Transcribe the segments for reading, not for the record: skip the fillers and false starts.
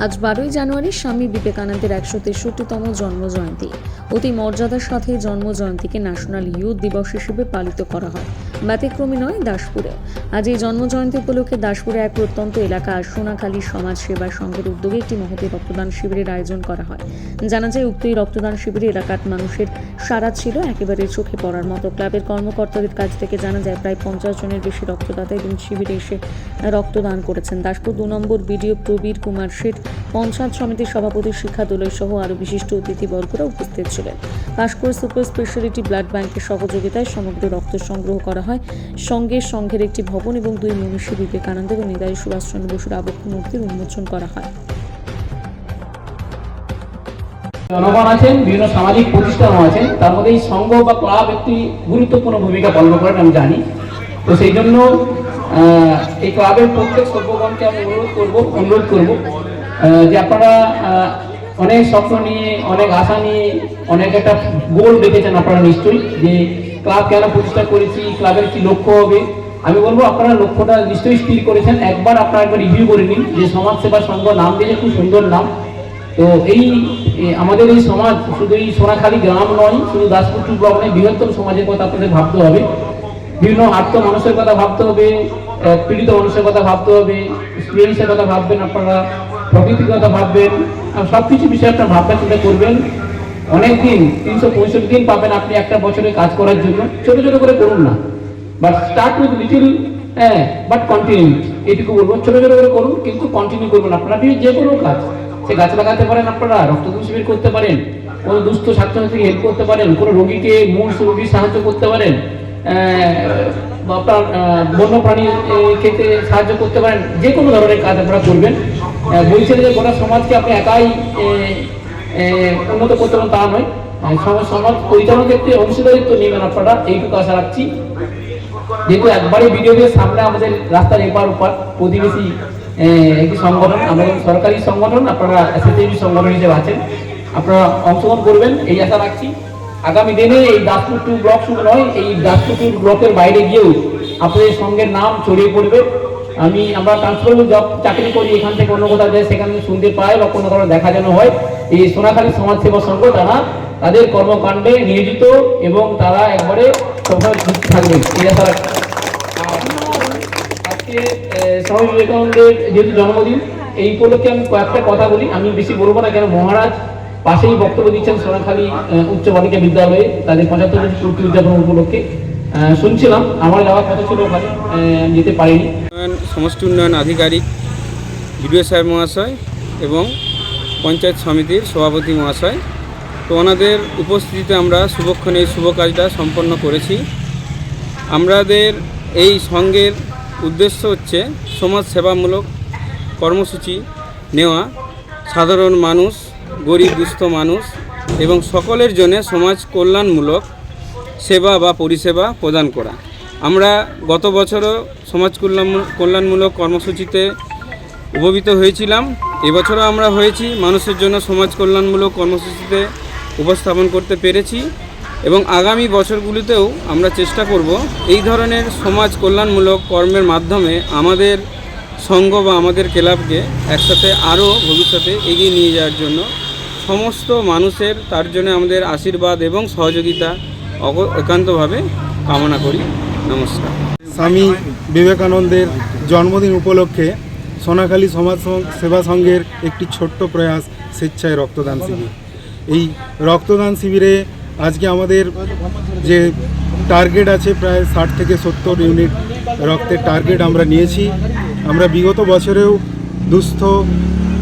আজ 12ই জানুয়ারি স্বামী বিবেকানন্দের 163তম জন্মজয়ন্তী। অতি মর্যাদার সাথে জন্মজয়ন্তীকে ন্যাশনাল ইয়ুথ দিবস হিসেবে পালিত করা হয়। ব্যতিক্রমী নয় দাসপুরে। আজ এই জন্মজয়ন্তী উপলক্ষে দাসপুরে এক প্রত্যন্ত এলাকা সোনাখালী সমাজ সেবা সংঘের উদ্যোগে একটি মহতী রক্তদান শিবিরের আয়োজন করা হয়। জানা যায়, উক্ত এই রক্তদান শিবিরে এলাকার মানুষের সাড়া ছিল একেবারে চোখে পড়ার মতো। ক্লাবের কর্মকর্তাদের কাছ থেকে জানা যায়, প্রায় 50 জনের বেশি রক্তদাতা এবং শিবিরে এসে রক্তদান করেছেন। দাসপুর 2 নম্বর বিডিও প্রবীর কুমার শেঠ, পঞ্চায়েত সমিতির সভাপতি শিক্ষা দোলই সহ আরও বিশিষ্ট অতিথিবর্গরা উপস্থিত ছিলেন। কাশকর সুপার স্পেশালিটি ব্লাড ব্যাংকের সহযোগিতায় সমগ্র রক্ত সংগ্রহ করা হয়। সংঘের একটি ভবন এবং 2 মনীষী বিবেকানন্দ এবং নেতাজি সুভাষচন্দ্র বসুর আবক্ষ মূর্তির উন্মোচন করা হয়। জনগণ আছেন, বিভিন্ন সামাজিক প্রতিষ্ঠানও আছেন, তার মধ্যে এই সংঘ বা ক্লাব একটি গুরুত্বপূর্ণ ভূমিকা পালন করেন আমি জানি। তো সেই জন্য এই ক্লাবের প্রত্যেক সভ্যগণকে আমি অনুরোধ করব যে আপনারা অনেক স্বপ্ন নিয়ে, অনেক আশা নিয়ে, অনেক একটা গোল রেখেছেন আপনারা নিশ্চয়ই, যে ক্লাব কেন প্রতিষ্ঠা করেছি, ক্লাবের কি লক্ষ্য হবে। আমি বলবো আপনারা লক্ষ্যটা নিশ্চয়ই স্থির করেছেন। আপনারা একবার রিভিউ করে নিন যে সমাজসেবা সংঘ নাম দিয়েছে, খুব সুন্দর নাম। তো এই আমাদের এই সমাজ শুধু এই সোনাখালী গ্রাম নয়, শুধু দাসপুর 2 ব্লক নয়, বৃহত্তম সমাজের কথা আপনাদের ভাবতে হবে। বিভিন্ন আর্ত মানুষের কথা ভাবতে হবে, পীড়িত মানুষের কথা ভাবতে হবে, স্টুডেন্টসের কথা ভাববেন, আপনারা প্রকৃতির কথা ভাববেন, সবকিছু বিষয়ে আপনারা ভাবনা চিন্তা করবেন। অনেক দিন 365 দিন পাবেন আপনি একটা বছরে কাজ করার জন্য। ছোট ছোট করে করুন না, but start with little, but continue. এইটুকু বলবো, ছোট ছোট করে করুন কিন্তু কন্টিনিউ করবেন। আপনারা যে কোনো কাজ, সে গাছ লাগাতে পারেন, আপনারা রক্তদান শিবির করতে পারেন, কোনো দুস্থ ছাত্রছাত্রীকে হেল্প করতে পারেন, কোনো রোগীকে রোগীর সাহায্য করতে পারেন, আপনার বন্যপ্রাণী খেতে সাহায্য করতে পারেন। যে কোনো ধরনের কাজ আপনারা করবেন। বলছেন যে গোটা সমাজকে আপনি একাই উন্নত করতে পারেন, তা নয়। সমাজ পরিচালনার ক্ষেত্রে অংশীদারিত্ব নেবেন আপনারা, এইটুকু আশা রাখছি। যেহেতু একবারই ভিডিওর সামনে আমাদের রাস্তার এপার ওপার প্রতিবেশী একটি সংগঠন, আমাদের সরকারি সংগঠন, আপনারা এসএসএবি সংগঠন হিসেবে আছেন, আপনারা অংশগ্রহণ করবেন এই আশা রাখছি। আগামী দিনে এই দাসপুর 2 ব্লক শুধু নয়, এই দাসপুর 2 ব্লকের বাইরে গিয়েও আপনাদের সঙ্গের নাম ছড়িয়ে পড়বে। আমরা ট্রান্সফারেবল জব চাকরি করি, এখান থেকে অন্য কোথাও যায় সেখানে শুনতে পাই বা কোনো কারণে দেখা যেন হয়। এই সোনাখালী সমাজসেবা সংঘ তারা তাদের কর্মকাণ্ডে নিয়োজিত এবং তারা একবারে সবসময় যুক্ত থাকবেন এই আশা রাখছি। আজকে স্বামী বিবেকানন্দের যেহেতু জন্মদিন, এই উপলক্ষে আমি কয়েকটা কথা বলি। আমি বেশি বলবো না, কেন মহারাজ পাশেই বক্তব্য দিচ্ছেন সোনাখালী উচ্চ বালিকা বিদ্যালয়ে তাদের 75 পূর্তি উদযাপন উপলক্ষে। শুনছিলাম, আমার যাওয়ার কথা ছিল, ওখানে যেতে পারিনি। সমষ্টি উন্নয়ন আধিকারিক বিডিও সাহেব মহাশয় এবং পঞ্চায়েত সমিতির সভাপতি মহাশয়, তো ওনাদের উপস্থিতিতে আমরা শুভক্ষণে এই শুভ কাজটা সম্পন্ন করেছি। আমাদের এই সংঘের উদ্দেশ্য হচ্ছে সমাজ সেবামূলক কর্মসূচি নেওয়া, সাধারণ মানুষ, গরিব দুস্থ মানুষ এবং সকলের জন্য সমাজ কল্যাণমূলক সেবা বা পরিষেবা প্রদান করা। আমরা গত বছরও সমাজ কল্যাণমূলক কর্মসূচিতে উপনীত হয়েছিলাম, এবছরও আমরা হয়েছি, মানুষের জন্য সমাজ কল্যাণমূলক কর্মসূচিতে উপস্থাপন করতে পেরেছি এবং আগামী বছরগুলিতেও আমরা চেষ্টা করব এই ধরনের সমাজ কল্যাণমূলক কর্মের মাধ্যমে আমাদের সংঘ বা আমাদের ক্লাবকে একসাথে আরও ভবিষ্যতে এগিয়ে নিয়ে যাওয়ার জন্য সমস্ত মানুষের তার জন্য আমাদের আশীর্বাদ এবং সহযোগিতা একান্তভাবে কামনা করি। নমস্কার। স্বামী বিবেকানন্দের জন্মদিন উপলক্ষে সোনাখালী সমাজ সেবা সংঘের একটি ছোট্ট প্রয়াস স্বেচ্ছায় রক্তদান শিবির। এই রক্তদান শিবিরে আজকে আমাদের যে টার্গেট আছে, প্রায় 60 থেকে 70 ইউনিট রক্তের টার্গেট আমরা নিয়েছি। আমরা বিগত বছরেও দুস্থদের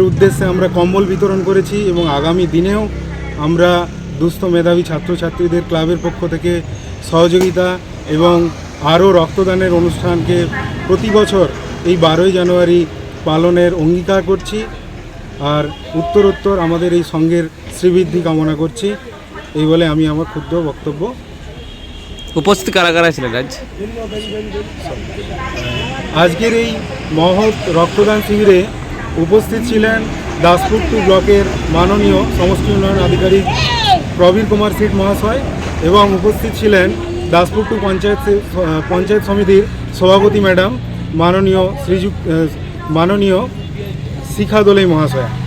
উদ্দেশ্যে আমরা কম্বল বিতরণ করেছি এবং আগামী দিনেও আমরা দুস্থ মেধাবী ছাত্রছাত্রীদের ক্লাবের পক্ষ থেকে সহযোগিতা এবং আরও রক্তদানের অনুষ্ঠানকে প্রতি বছর এই 12ই জানুয়ারি পালনের অঙ্গীকার করছি। আর উত্তরোত্তর আমাদের এই সংঘের শ্রীবৃদ্ধি কামনা করছি। এই বলে আমি আমার ক্ষুদ্র বক্তব্য। উপস্থিত কারা কারা ছিলেন আজকের এই মহৎ রক্তদান শিবিরে উপস্থিত ছিলেন দাসপুর 2 ব্লকের মাননীয় সমষ্টি উন্নয়ন আধিকারিক প্রবীর কুমার শেঠ মহাশয় এবং উপস্থিত ছিলেন দাসপুর 2 পঞ্চায়েত সমিতির সভাপতি ম্যাডাম মাননীয় শিখা দোলে মহাশয়া।